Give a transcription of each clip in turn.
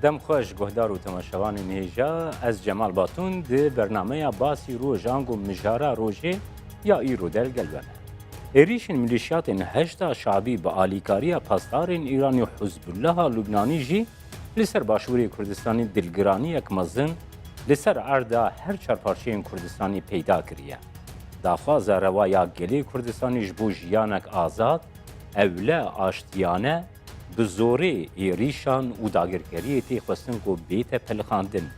دم خوش گهدار و تماشاوان نیجا از جمال باتون ده برنامه باسی روژانگ و مجارا روژه یا ایرو دل گلبنه. ایریشن ملیشیات هشتا شعبی با آلیکاری پاسدارین ایرانی و حزب الله لبنانی جی لسر باشوری کردستانی دلگرانی یک مزن لسر اردا هر چارپارچین کردستانی پیدا کریه. داخواز روایا گلی کردستانی جبو جیانک آزاد اوله آشتیانه به زوری ایریشان و داگرکری تیخوستن کو بیت پلخاندن.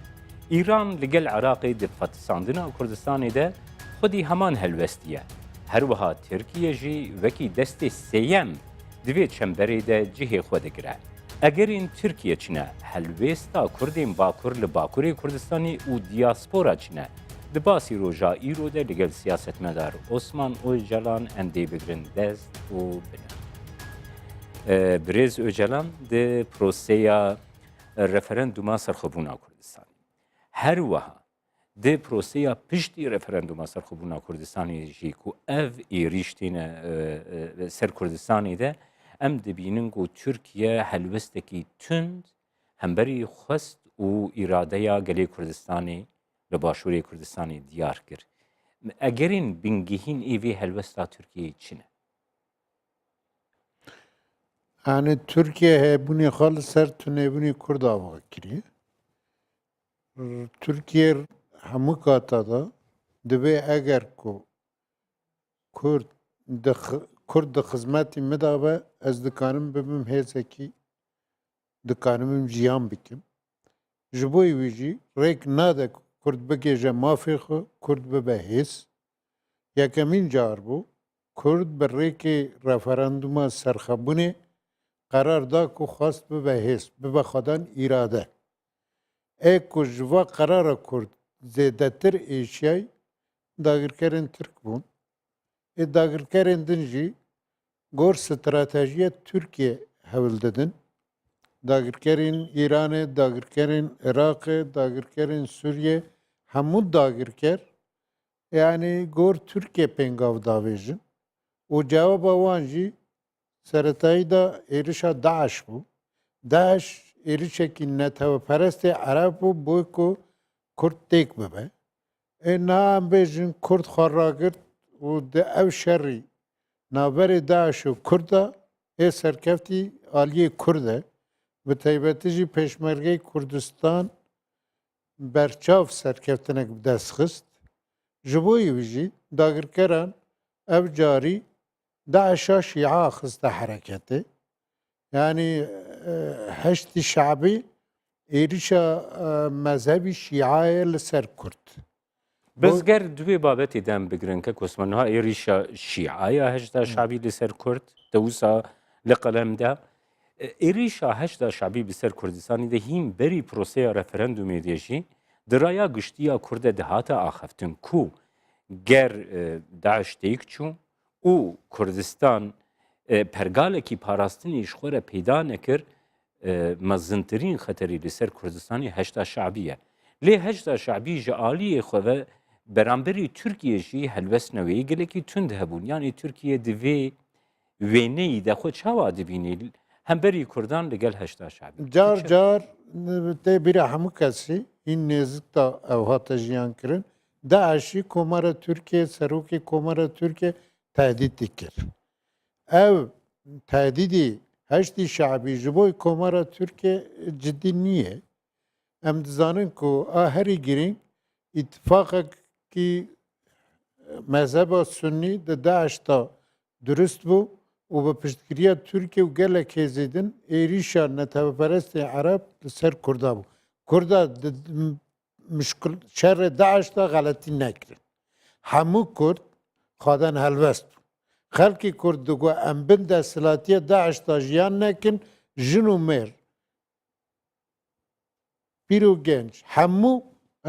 ایران لگل عراقی دفتساندن کردستانی ده خودی همان هلوستیه. هر وها ترکیه جی وکی دست سیم دوی چنبری ده جهه خود گره. اگر این ترکیه چنه هلوستا کردین باکور لباکوری کردستانی و دیاسپورا چنه دباسی روژا ایرو ده لگل سیاست مدار عثمان اوجلان اندی بگرن دست و بنه. برز اوجلان ده پروسیا رفرندوما سرخبونا کردستانی. هر وها ده پروسیا پشتی رفرندوما سرخبونا کردستانی جی کو اف ایریشتین سر کردستانی ده ام دبینن کو ترکیه هلوستکی تند همبری خست و اراده یا گلی کردستانی لباشوری کردستانی دیار کرد. اگرین بینگهین ایوی هلوستا ترکیه چینه؟ Yani Türkiye bunu xal ser tune bunu Kurda vakiri. Türkiye hemû kata da dibe eger ku Kurd di xizmetî me da be ez dikarim bibim hêzekî dikarim jiyan bikim. Ji bo wî jî rêk nade ku Kurd bigêje mafê xwe, Kurd bibe hêz. Yekemîn car bû Kurd bi rêkê referanduma serxebûnê قرار دا کو خواست به حزب به خدان اراده ای کو جوا قرار کرد زیادتر ایشیای داگرکرین ترک بون ای داگرکرین دنجی گور استراتژی ترکیه حول دادن داگرکرین ایران داگرکرین عراق داگرکرین سوریه همون داگرکر yani گور ترکیه پنگاو داویجن و جواب وانجی سرطایی دا ایرشا داعش بو. داعش ایرشه که نتو پرست عرب بو بوی که کرد تیک ببه. اینا هم بیجن کرد خراگرد و ده او شری نابر داعش و کرده ای سرکفتی آلیه کرده به تایبتی جی پیشمرگه کردستان برچاف سرکفتنک دست خست. جبوی ویجی داگرکران او جاری داعش'a Şia hızda hareketi. Yani heşti şabi erişa mezhebi Şia'ya لسر Kürt. بزگر دوی بابتی دم بگرن که کسمانها ایریشا شیعه هشتا شعبی لسر کرد دوسا لقلم ده ایریشا هشتا شعبی بسر کردستانی ده هیم بری پروسه رفرندومی دیجی درایا گشتیا کرد دهاتا آخفتن کو گر داعش تیک چون او کردستان پرگالکی پاراستنی شخوره پیدا نکر مزنترین خطری لسر کردستانی هشتا شعبیه. لی هشتا شعبی جالیه خواه برانبری ترکیه جی هلوست نوی گلکی تند هبون. یعنی ترکیه دوی وینهی ده خود چاوا دبینی هم بری کردان لگل هشتا شعبی. جار ده بیر همو کسی این نزد تا اوهات جیان کرن داعشی کمار ترکیه سروکی کمار ترکیه تهدید دکر. Ev tehdidi heşti şabi jiboy komara Türkiye ciddi niye? Em dizanin ku aheri girin ittifaka ki mezheba Sünni de Daeş'ta dürüst bu و به پشتگیری ترکیه و گله کزیدن ایریشا نتوپرست عرب سر کرده بود. کرده مشکل شر داعش دا غلطی نکرد. همو کرد خادن هلوست. خلقی کرد دگو امبن دا سلاتیه داعش دا جیان نکن جنو میر. پیرو گنج همو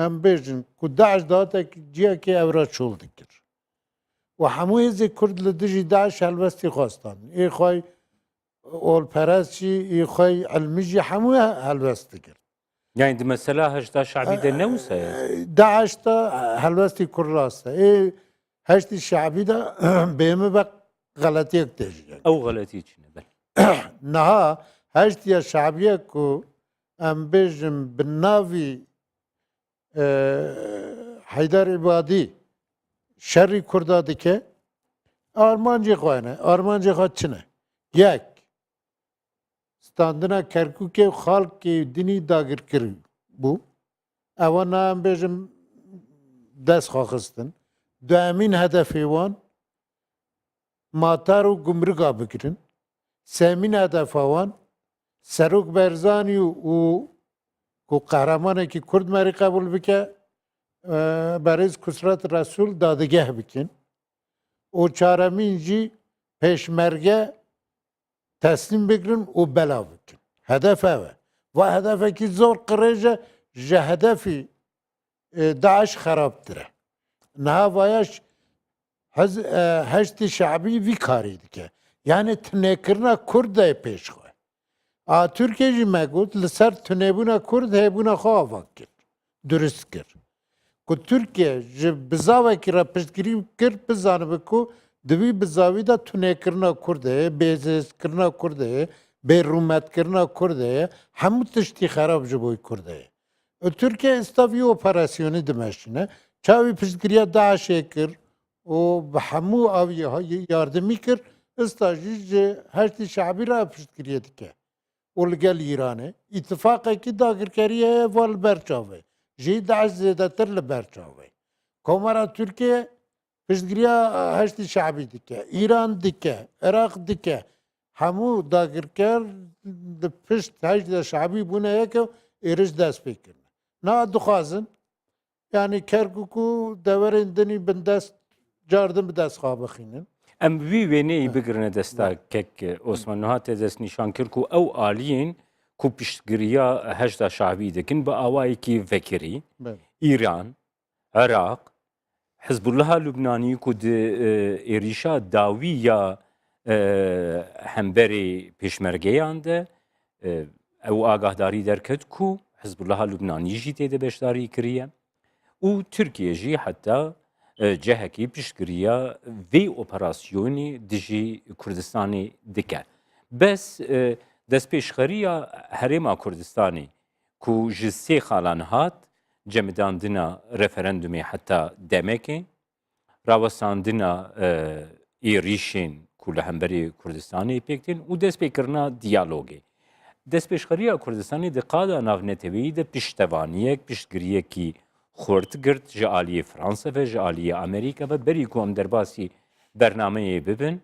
امبیجن که داعش دا تا جیا که اورا چول دکر. و همو هزی کرد لدجی داعش هلوستی خواستان. ای خواه اول پرستی ای خواه علمیجی همو هلوست دکر. Yani mesela هشتا شعبی ده نوسه؟ داعش دا هلوستی کرد راسته. ای هشتی شعبی دا بیمه با غلطی اکتیجی. او غلطی چینه بله. نها هشتی شعبیه که ام بیجم بناوی حیدر عبادی شری کردا دکه آرمانجی خوانه آرمانجی خواه چنه یک standına Kerkük'e halk ki dini dagir kiri bu. Evan nam bejim dest xaxistin. Duemin hedefi wan matar û gumrika bikirin. Semîn hedefa wan Serok Berzanî û ku qehremanekî Kurd merî qebûl bike berêz Kusret Resul dadigeh bikin. O çaremîn jî peşmerge teslim bikirin û bela bikin. Hedef ev e. Ve hedefekî zor qirêje ji hedefî Daeş xerabtir e. Niha vayaş heştê şeibî vî karî dike. Yani tunêkirina Kurd de pêş xwe. A Türkiye jî me got li ser tunêbûna Kurd hêbûna xwe ava kir. Durist kir. Ku Türkiye ji bizavekî re piştgirî kir bizanibe ku divî bizavî de tunêkirina Kurd heye, bêzêzkirina Kurd heye, bêrûmetkirina Kurd heye, hemû tiştî xerab ji bo Kurd heye. Türkiye istavî operasyonî dimeşine, çavî piştgiriya Daeşê kir û bi hemû avî yardımî kir, ista jî ji heştê şeibî re piştgiriye dike. û li gel Îranê îtifaqekî dagirkerî heye va li ber çavê. Jî Daeş zêdetir li ber çavê. Komara Türkiye piştgiriya heştê şeibî dike, İran dike, Iraq dike. Hemû dagirker di pişt heştê şeibî bûne yeke êrij dest pê kirin. Na dixwazin yani Kerkûk û deverên dinî bin dest cardim bi dest xwe bixînin. Em vî wêneyê bigirine desta kek Osman Niha tê dest nîşan kir ku ew aliyên ku piştgiriya heşda şeibî dikin bi awayekî vekirî, İran, Iraq, Hizbullaha Lubnanî ku di êrîşa dawî ya hemberê pêşmergeyan de ew agahdarî derket ku Hizbullaha Lubnanî jî tê de beşdarî kiriye û Türkiye jî heta cehekî piştgiriya vê operasyonê dijî Kurdistanê dike. Bes destpêşxeriya Herêma Kurdistanê ku ji sê xalan hat cemidandina referandumê heta demekê, rawestandina êrîşên ku li hemberî Kurdistanê pêk tên û destpêkirina diyalogê. Destpêşxeriya Kurdistanê di qada navnetewî de piştevaniyek, piştgiriyekî xurt girt ji aliyê Fransa ve ji aliyê Amerîka ve berî ku em derbasî bernameyê bibin,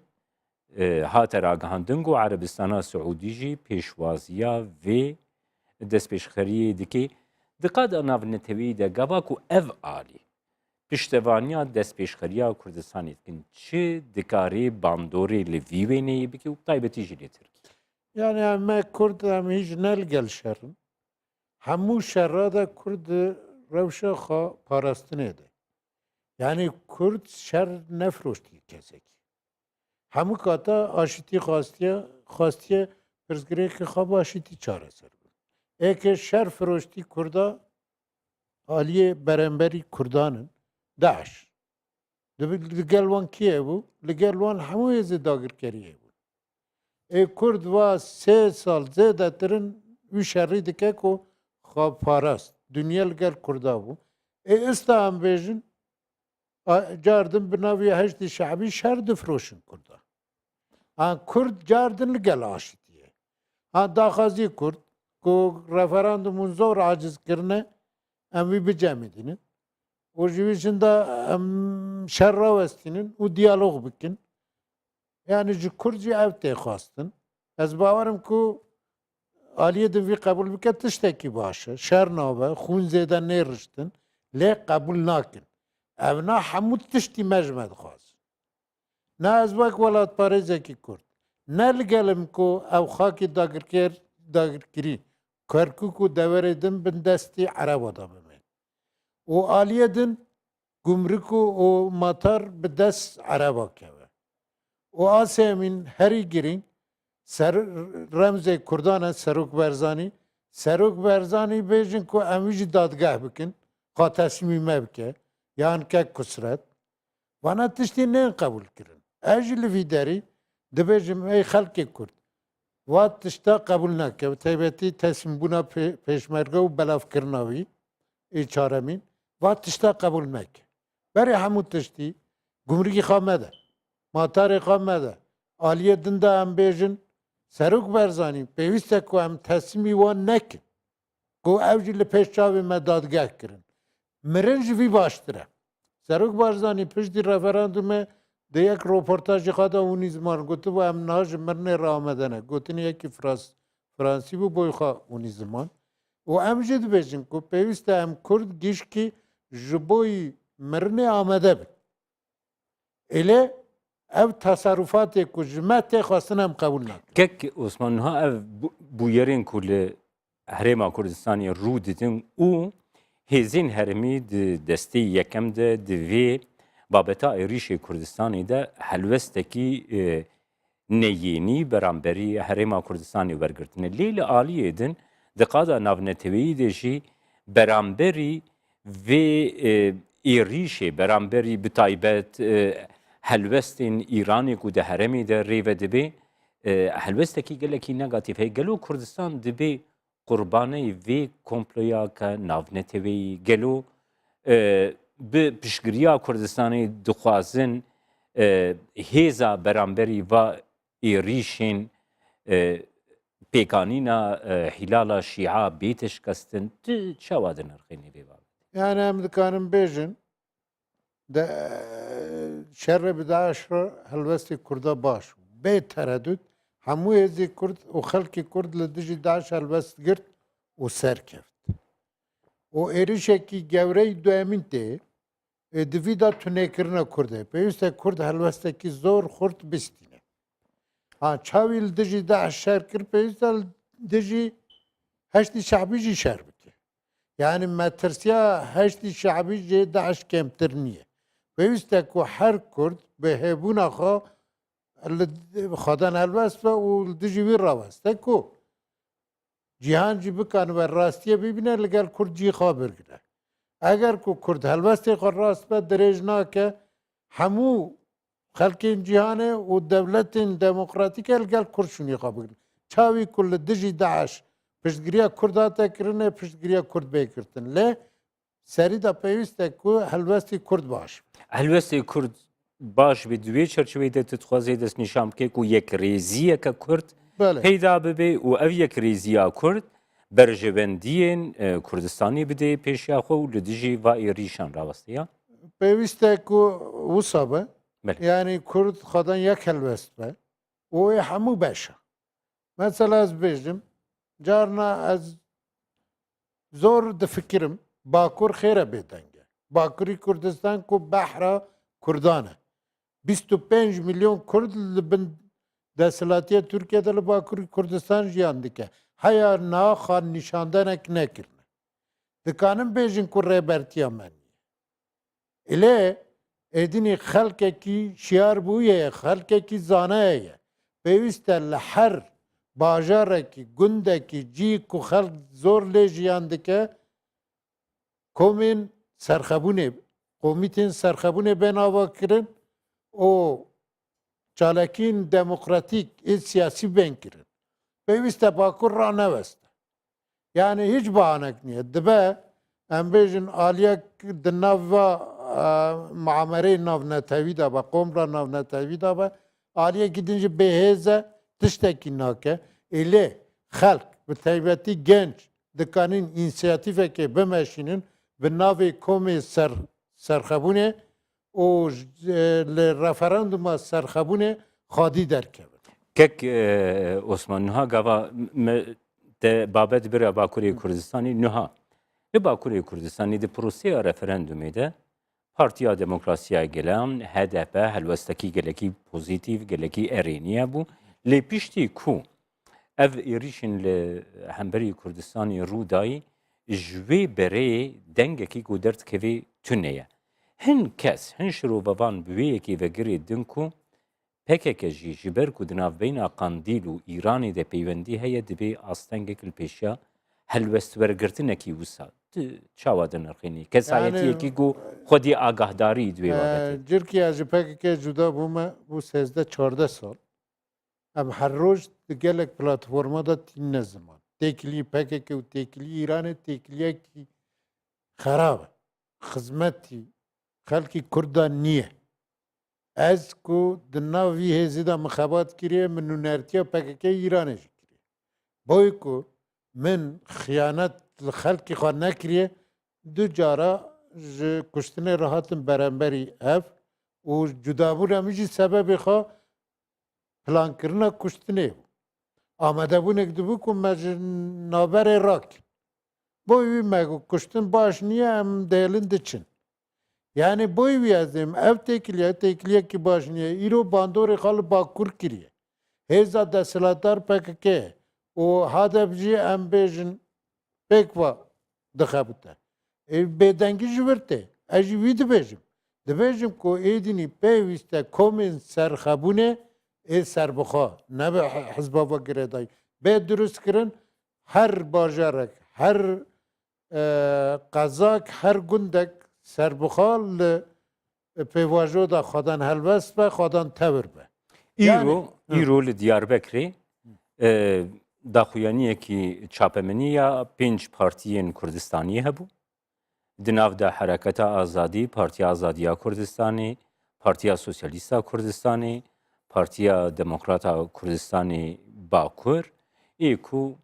hate ragihandin ku Erebistana Siûdî jî pêşwaziya vê destpêşxeriyê dike. Di qada navnetewî de gava ku ev alî piştevaniya destpêşxeriya Kurdistanê dikin, çi dikarê bandorê li vî wêneyê bike û taybetî jî lê Tirkiye. Yani em Kurd em hiç nel gel şerin. Hemû şerra da Kurd rewşa xwe parastinê de. Yani Kurd şer nefroştî kesekî. Hemû kata aşitî xastiye pirsgirêkê xwe bi aşitî çareser bin. Eke şer firoştî Kurda aliyê beremberî Kurdan in Daeş. Li gel wan kî ye bû? Li gel wan hemû hêzê dagirkeriyê bû. Kurd va 3 sal zêdetirin wî şerrî dike ku xwe parast. Dunya li gel Kurda bû. Êsta em bêjin cardim bi navê heştê şeibî şer difiroşin Kurda. Kurd cardin li gel aşitî. Daxwazî Kurd ku referandumûn zor aciz kirine em wî bicemidînin. û ji wî jin de em şer rawestînin û diyalog bikin. Yani ji Kurd jî ev tê xwastin. Ez bawerim ku aliyê din vî qebûl bike tiştekî baş e. Şer nabe, xûn zêde nêriştin, lê qebûl nakin. Ev na hemû tiştî me ji me dixwazin. Na ez wek welatparêzekî Kurd. Ne li gelim ku ew xakî dagirkirî Kerkûk û deverê din bin destî Ereba da bime. û aliyê din gumruk û matar bi dest Ereba keve. û asê min herî girîng remzê Kurdan e Serok Berzanî. Serok Berzanî bêjin ku em wî jî dadgeh bikin, xa teslîmî me bike, yan kek Kusret. Wana tiştî nên qebûl kirin. Ez jî li vî derî dibêjim ey xelkê Kurd. و تشتا قبول نکه و تایبەتی تەسم بوونا پێشمەرگە و بەلافکردنەوەی ئی چارەمین و تشتا قبول نکه بەری هەموو تشتی گومرگی خوا مەدە ماتارێ خوا مەدە ئالیە دندا ئەم بێژن سەرۆک بەرزانی پێویستە کو ئەم تەسمی وان نەکن کو ئەو jî li pêş çavê me dadgeh kirin mirin ji vî baştir e Serok Barzanî piştî referandumê di yek roportajê xwe de hûnî ziman gotibo em niha ji mirinê re amade ne gotinê yekî Fransî bû boy xwe hûnî ziman û em jî dibêjin ku pêwîst e em Kurd gişkî ji boî mirinê amade bin êlê ev teserrufatê ku ji me tê xwestin em qebûl nakin Kek Osman niha ev bûyerên ku li Herêma Kurdistanê rû didin û hêzên herêmî di destê yekem de di vê babeta êrişê Kurdistanê de helwestekî neyênî beramberî Herêma Kurdistanê wergirtine. Lê li aliyê din di qada navneteweyî de jî beramberî vê êrişê beramberî bi taybet helwestên Îranê ku di herêmê de rêve dibe helwestekî gelekî negatif heye. Gelo Kurdistan dibe qurbanê vê komploya ke navneteweyî gelo bi piştgiriya Kurdistanê dixwazin hêza beramberî va êrişên pêkanîna hîlala Şîa bê tişkestin tu çawa dinirxînî vê babet? Yani em dikarin bêjin de şerre bi Daeş re helwestê Kurda baş bû bê tereddüt hemû hêzê Kurd û xelkê Kurd li dijî Daeş helwest girt û serkeft û êrişekî gewreyî duemîn tê di vî da tunêkirina Kurdê pêwîst e Kurd helwestekî zor xurt bistîne çavî li dijî Daeş şer kir pêwîst e li dijî heştî şeعبî jî şer bike yani me tirsiya heştî şeعبî jê Daeş kemtir niye pêwîst e ku her Kurd bi hêbûna xwe li xwedan helwest be û li dijî wî raweste ku cîhan jî bikanibe rastiye bibîne li gel Kurd cî xwe birgire eger ku Kurd helwestê xwe rast be dirêj nake hemû xelkên cîhanê û dewletên demokratîk li gel Kurd şûnî xwe bigirin çavî ku li dijî Daeş piştgiriya Kurd hate kirinê piştgiriya Kurd bêkirtin lê serî de pêwîst e ku helwestê Kurd baş Helwestê Kurd baş bê di wê çerçeveyê de tu dixwazê destnîşan bike ku yekrêziyeke Kurd Belê peyda bibe û ev yekrêziya Kurd berjevendiyên Kurdistanê bide pêşiya xwe û li dijî va êrîşan rawestiya? pêwîst e ku wisa be Belê. yani Kurd xwedan yek helwest be û ê hemû beş e mesela ez bêjim carna ez zor difikirim Bakur xêr e bêdeng e Bakurî Kurdistan ku behra Kurdan e 25 milyon Kurd li bin desthilatiya Tirkiyeyê de li Bakurî Kurdistan jiyan dike heya niha xan nîşandanek nekirine dikarin bêjin ku rêbertiya me niye êlê êdînî xelkekî şiyar bûye ye xelkekî zaneye ye pêwîst e li her bajarekî gundekî cî ku xelk zor lê jiyan dike komên serxebûnê komîtên serxebûnê bên ava kirin û çalakîn demokratîk ê siyasî bên kirin pêwîst e Bakur raneweste yani hiç bahanek niye dibe em bêjin aliyek di nav va muamereyê navnetewî de be komra navnetewî de be aliyekî din jî bêhêz e tiştekî nake êlê xelk bi taybetî genç dikarin înisiyatîvekê bimeşînin bi navê komê serxebûnê û li referanduma serxebûnê xwedî derkevin Kek Osman niha gava te babet bira Bakurê Kurdistanê niha li Bakurê Kurdistanê di proseya referandumê de Partiya Demokrasiya Gelan HDP helwestekî gelekî pozîtîv gelekî erêniye bû lê piştî ku ev êrişên li hemberî Kurdistanê rû dayî ji wê bereyê dengekî ku derdikevê tune ye hin kes hin şirovevan bi wê yekê vegirê din ku PKK jî ji ber ku di navbeyna Qandîl û Îranê de peywendî heye dibe astengek li pêşiya helwestwergirtinekî wisa tu çawa dinirxînî kesayetiyekî ku xwedî agahdarî di wê babetê Tirkiye ji PKK cuda bûme bû 13-14 sal em her roj gelek platforma da tîn ne ziman. Têkilî PKK û têkilî Îranê têkiliyekî xerab e. Xizmetî xelkî Kurdan niye. Ez ku di nav vî hêzê de mixebat kiriye min nûnertiya PKK Îranê jî kiriye. Boy ku min xiyanet li xelkî xwe nekiriye du cara ji kuştinê re hatin beremberî ev û cudabûna min jî sebebê xwe plankirina kuştinê bû. Amedebûnek dibû ku me ji navberê rakin. Boy wî me got kuştin baş niye em dêlin diçin. Yani boy wî ez dêm ev têkiliyekî baş niye. Îro bandorê xwe li Bakur kiriye. Hêza desthilatdar PKK û Hadef jî em bêjin pêkva dixebite. Bêdengî ji wir tê. Ez jî wî dibêjim. Dibêjim ku êdînî pêwîst e komên serxebûnê ê serbixwe nebe hizba ve girêdayî bê durust kirin her bajarek her qezak her gundek serbixwe li pêvajo da xwedan helbest be xwedan tevir be. îro li Diyarbekirê daxuyaniyekî çapemenî ya 5 partiyên Kurdistaniyê hebû. Di nav de Hereketa Azadî, Partiya Azadiya Kurdistanê, Partiya Sosyalîsta Kurdistanê, Partiya Demokrata Kurdistanê Bakur ê ku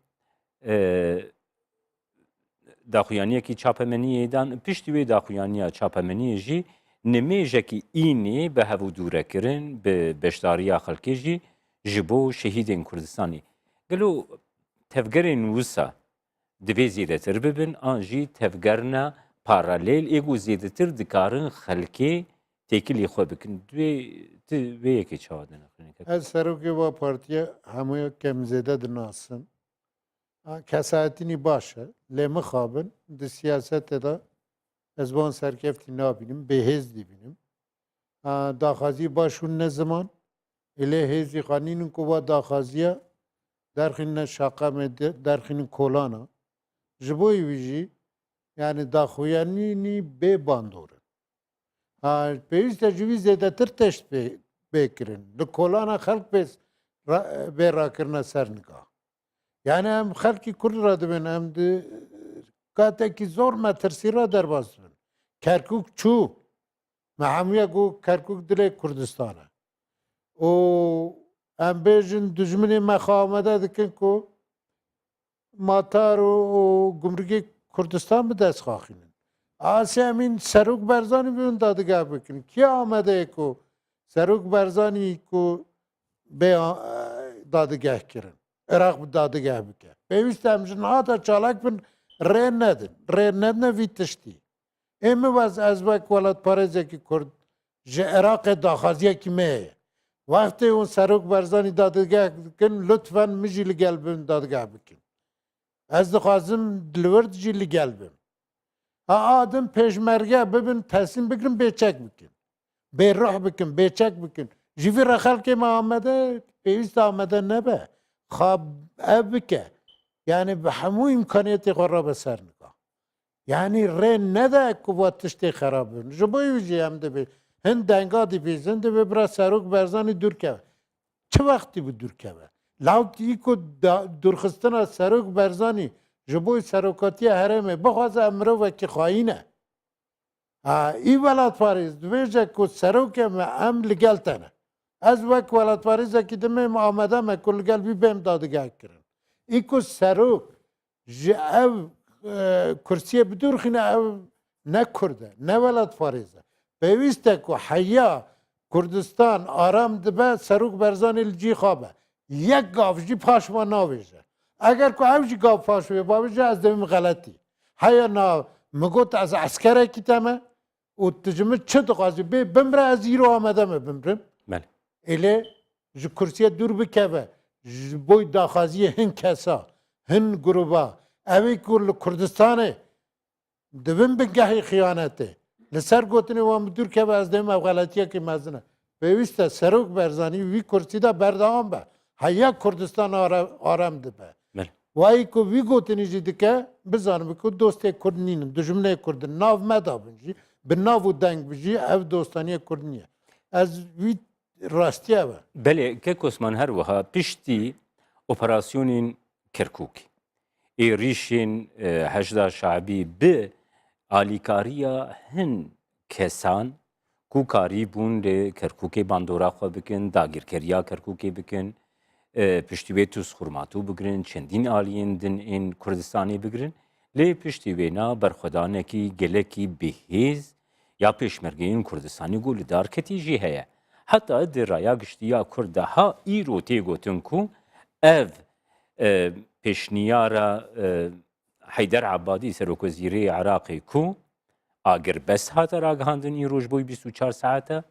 daxuyaniyekî çapemeniyê dan piştî wê daxuyaniya çapemeniyê jî nimêjekî înê bi hevûdûre kirin bi beşdariya xelkê jî ji bo şehîdên Kurdistanê. Gelo tevgerên wisa divê zêdetir bibin an jî tevgerina paralel ê ku zêdetir dikarin xelkê têkilî xwe bikin. Tu vê yekê çawa dine? Ez serokê va partiya hemûya kemzêde dinasin. Kesayetînî baş e. Lê mixabin di siyasetê de ez van serkeftî nabînim, bêhêz dibînim. Daxwazî baş hûn ne ziman. Lê hêzî xanînin ku va daxwaziya derxîne şaqamê derxînin kolana. Ji bo wî jî yani daxuyanînî bê bandor in. Pêwîst e ji wî zêdetir teşt bêkirin. Li kolana xelk bê rakirina ser nigah. Yani em xelkî Kurd re dibin em di katekî zor metirsî re derbas dibin. Kerkûk çû. Me hemûya got Kerkûk dilê Kurdistan e. û em bêjin dijminê me xwe amade dikin ku matar û gumrukê Kurdistan bi dest xaxînin. Asê emîn Serok Barzanî bi min dadgeh bikin. Kê amade ye ku Serok Barzanî ku bê dadgeh kirin. Iraq bi dadgeh bike. Pêwîst e em ji nihata çalak bin rê nedin. Rê nedine vî tiştî. Ê mibez ez wek welatparêzekî Kurd ji Iraqê daxwaziyekî me heye. Wextê hûn Serok Barzanî dadgeh dikin lütfen min jî li gel bin dadgeh bikin. Ez dixwazim li wir jî li gel bim. Adim pêşmerge bibin teslim bikin bêçek bikin. Bêruh bikin, bêçek bikin. Ji vî re xelkê me amede pêwîst amede nebe. Ev bike. Yani bi hemû imkaniyetê xwe re beser nigah. Yani rê nede ku va tiştê xerab bin. Ji bo wî jî em dibê hin denga dibêjin dibê bira Serok Barzanî dûrkeve. Çi wextî bi dûrkeve? Lawtî ku dûrxistina Serok Barzanî ji bo serokatiya herêmê bixwaze em mirovekî xayîn e. Î welatparêz dibêje ku serokê me em li gel te ne. Ez wek welatparêzekî dimêm amade me ku li gel wî bêm dadgeh kirin. Î ku serok ji ev kursiyê bidûrxîne ev ne Kurd e, ne welatparêz e. Pêwîst e ku heya Kurdistan aram dibe Serok Barzanî li cî xabe. Yek gav jî paş ve navêje. Eger ku ev jî gav paş wê bavêje ez dibim xeletî. Heya nav min got ez eskerekî te me û tu ji min çi dixwazî bê bimre ez îro amede me bimrim. Elê ji kursiyê dûr bikeve ji bo daxwaziyê hin kesa, hin gruba evê ku li Kurdistanê dibin bingehê xiyanetê. Li ser gotinê wan bi dûr keve ez dibim ev xeletiyekî mezin e. Pêwîst e Serok Barzanî wî kursî de berdewam be. Heya Kurdistan aram dibe. Wayî ku wî gotinî jî dike bizanim ku dostê Kurd nînin, dijminê Kurdin, nav me dabin jî, bi nav û deng bijî ev dostaniyê Kurd niye. Ez wî rastiye be. Belê Kek Osman her wiha piştî operasyonên Kirkûkê. Êrişên hejda şabî bi alîkariya hin kesan ku karî bûn lê Kirkûkê bandora xwe bikin, dagîrkeriya Kirkûkê bikin, piştî wê tûz xurmatû bigirin, çendîn aliyên din ên Kurdistanê bigirin, lê piştî wêna berxwedanekî gelekî bihêz ya pêşmergeyên Kurdistanê got li darketî jî heye. Heta di raya giştiya Kurd de ha îro tê gotin ku ev pêşniyara Heyder Ebadî Serokvezîrê Iraqê ku agirbest hate ragihandin îro ji bo 24 saete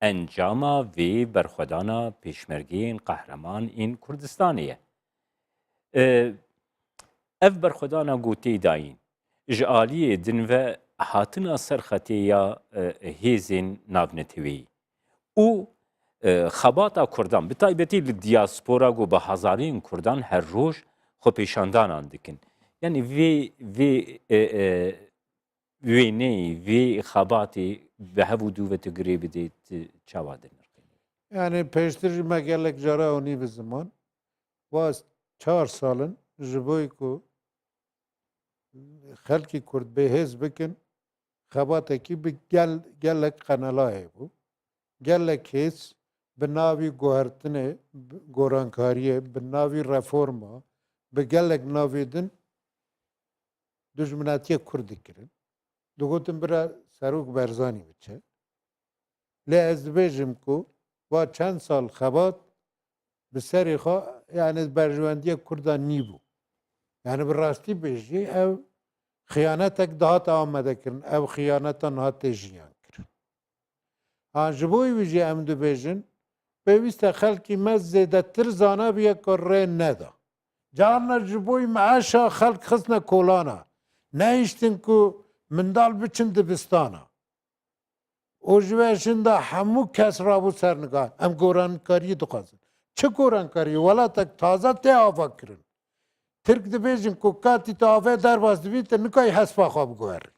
encama vê berxwedana pêşmergeyên qehreman ên Kurdistanê ye. Ev berxwedana gotê dayîn ji aliyê din ve hatina ser xetiya hêzên navnetewî û xebata Kurdan bi taybetî li diaspora got bi hezarên Kurdan her roj xwepêşandanan dikin. Yani wêneyê vê xebatê bi hev û dû ve tu girê bidê çawa dir? Yani pêştir jî me gelek cara onî bi ziman was 4 salin ji bo ku xelkî Kurd bêhêz bikin xebatekî bi gelek qenelayê bû. Gelek hêz bi navî guhertinê, gorankariyê, bi navî reforma, bi gelek navê din dijminatiyê Kurd dikirin. Digotin bira Serok Berzanî biçe. Lê ez dibêjim ku va çend sal xebat bi serê xwe yani berjewendiyê Kurdan nî bû. Yani bi rastî bêjî ev xıyanetek dihat amadekirin. Ev xıyanetan hatê jiyan kirin. Ha ji bo wî jî em dibêjin pêwîst e xelkî me zêdetir zanabiye ku rê neda. Carna ji bo meeşa xelk xistine kolana. Nehîştin ku mindal biçin dibistana. O ji we şin de hemû kes rabû sernigan. Em gorankariyê dixwazin. Çi gorankariyê? Welatek taze tê ava kirin. Tirk dibêjin ku katî te avê derbas dibî te nikayî hespa xwe biguherî.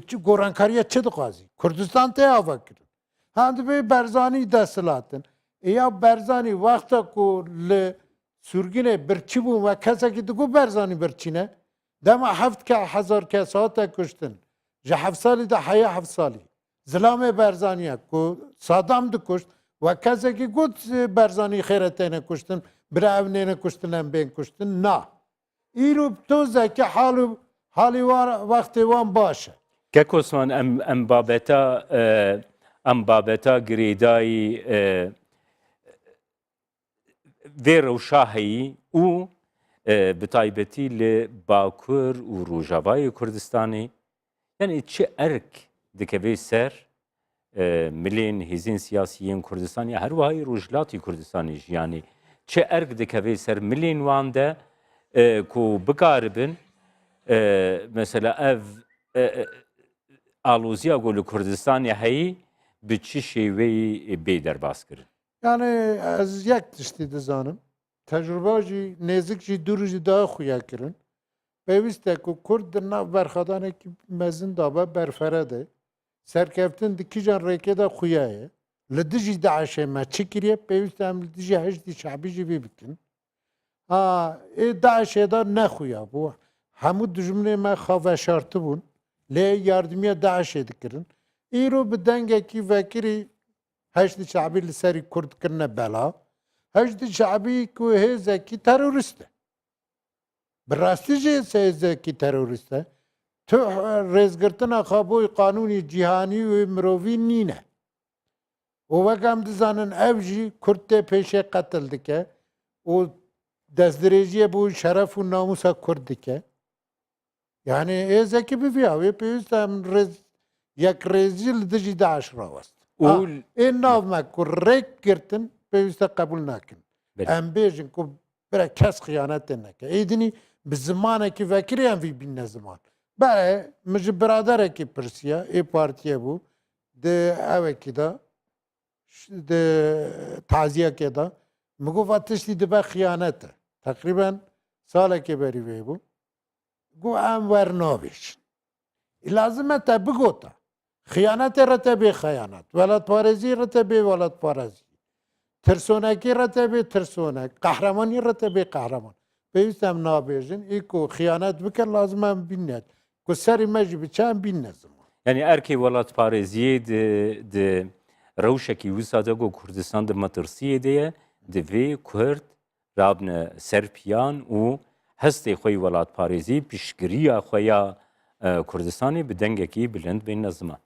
Tu gorankariya çi dixwazî? Kurdistan tê ava kirin. Ha dibê Berzanî desthilatin. Ya Berzanî wexta ku li Sûrginê birçî bû ve kesekî digot Berzanî birçî ne? Dema heft hezar kes hate kuştin. Ji heft salî de heya heft salî. Zilamê Berzaniye ku Sadam dikuşt ve kesekî got Berzanî xêretê kuştin, bira ev nêne kuştin em bên kuştin. Na. Îro to zeki halî war wextê wan baş e. Kek Osman em babeta girêdayî vê rewşa heyî û bi taybetî li Bakur û Rojavayê Kurdistanê yani çi erk dikeve ser milên hêzên siyasî yên Kurdistanê ya her wahayê Rojhilatê Kurdistanê jî yani çi erk dikeve ser milên wan de ku bikaribin mesela ev alûziya ku li Kurdistanê heyî bi çi şêweyî bê derbas kirin? Yani ez yek tiştî dizanim. Tecrübe jî nêzik jî dûr jî daha xuya kirin. Pêwîst e ku Kurd di nav berxwedanekî mezin dabe berfere de serkeftin di kîjan rêkê de xuya ye. Li dijî Daişê me çi kiriye? Pêwîst e em li dijî hejdî şabî jî vê bikin. Ha Daişê de nexuya bû. Hemû dijminê me xaveşartî bûn. Lê yardimiya Daişê dikirin. Îro bi dengekî vekirî hejdî şabî li serî Kurd kirine bela. Hejdî şabî ku hêzekî terorîst e. Bi rastî jî hêzekî terorîst e. Tu rêzgirtina xaboyê qanûnî cîhanî û mirovî nîne. û wek em dizanin ev jî Kurd tê pêşê qetil dike û destdirêjiyê bû şeref û namûsa Kurd dike. Yani hêzekî bivîya wê pêwîst em yek rêzî li dijî Daeş rawest. Ê nav me ku rêk girtin pêwîst e qebûl nakin. Em bêjin ku bire kes xıyanetê neke. Êdînî bi zimanekî vekirî em vî bîne ziman. Berê min ji biraderekî pirsiya ê partiye bû di evekî de di taziyekê de min got tiştî dibe xıyanet e. Teqrîben salekê berî vê bû. Got em wernavêjin. Lazim e te bigota. Xıyanetê re te bê xeyanet. Welatparêzî re te bê welatparêzî. ترسونکی رتبه ترسونک قهرمانی رتبه قهرمان پێویست ئەم نابێژن ئیکۆ خیانەت بکە لازم ئەم بینێت کو سەری مەژی بچان بینە زمان Yani erkê welatparêziyê di rewşekî wisa de got Kurdistan di metirsiyê de ye divê Kurd rabine serpiyan û hestê xwe yê welatparêzî piştgiriya xwe ya Kurdistanê bi dengekî bilind bên ziman.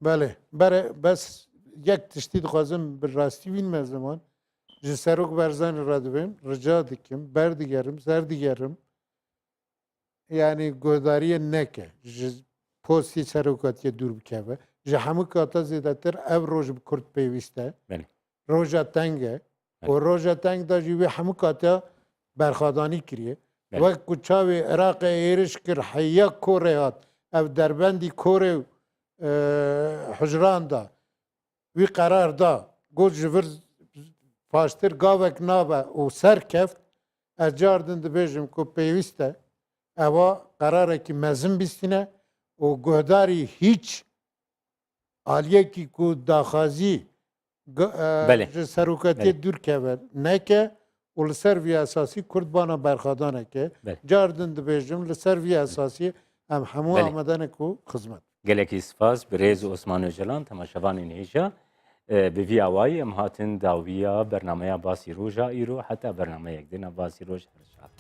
بەێ بەرە بەس یەک تشتی دixwazim bi rastî bînme ziman ji serok berzanê re dibêm rica dikim berdigerim serdigerim yani guhdariyê neke ji postî serokatiye dûr bikeve ji hemû kata zêdetir ev roj bi Kurd pêwîst e Belê. roja teng e û roja teng da jî wê hemû kata berxadanî kiriye Belê. wek ku çavê Iraqê êriş kir heya Korê hat ev derbendî Korê hicran da wî qerar da got ji vir paştir gavek nabe û serkeft ez cardin dibêjim ku pêwîst e eva qerarekî mezin bîstîne û guhdarî hîç aliyekî ku daxwazî Belê. ji seroketiyê dûr keve neke û li ser vî esasî Kurd bana berxadaneke Belê. cardin dibêjim li ser vî esasî em hemû Belê. amedene ku xizmet Gelekî spas bi rêz Osman Öcalan temaşevanên hêja bi vî awayî em hatin dawiya bernameya basî roja îro heta bernameyek dîna basî roj her şat.